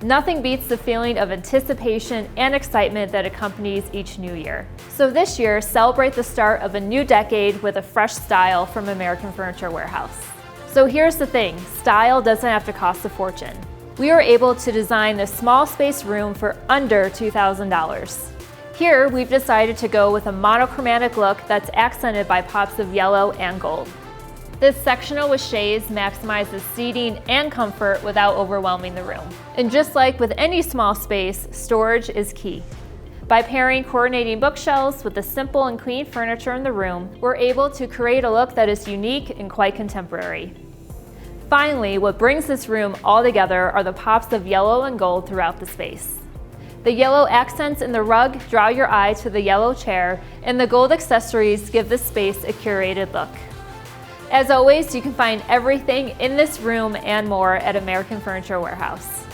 Nothing beats the feeling of anticipation and excitement that accompanies each new year. So this year, celebrate the start of a new decade with a fresh style from American Furniture Warehouse. So here's the thing, style doesn't have to cost a fortune. We were able to design this small space room for under $2,000. Here, we've decided to go with a monochromatic look that's accented by pops of yellow and gold. This sectional with shades maximizes seating and comfort without overwhelming the room. And just like with any small space, storage is key. By pairing coordinating bookshelves with the simple and clean furniture in the room, we're able to create a look that is unique and quite contemporary. Finally, what brings this room all together are the pops of yellow and gold throughout the space. The yellow accents in the rug draw your eye to the yellow chair, and the gold accessories give this space a curated look. As always, you can find everything in this room and more at American Furniture Warehouse.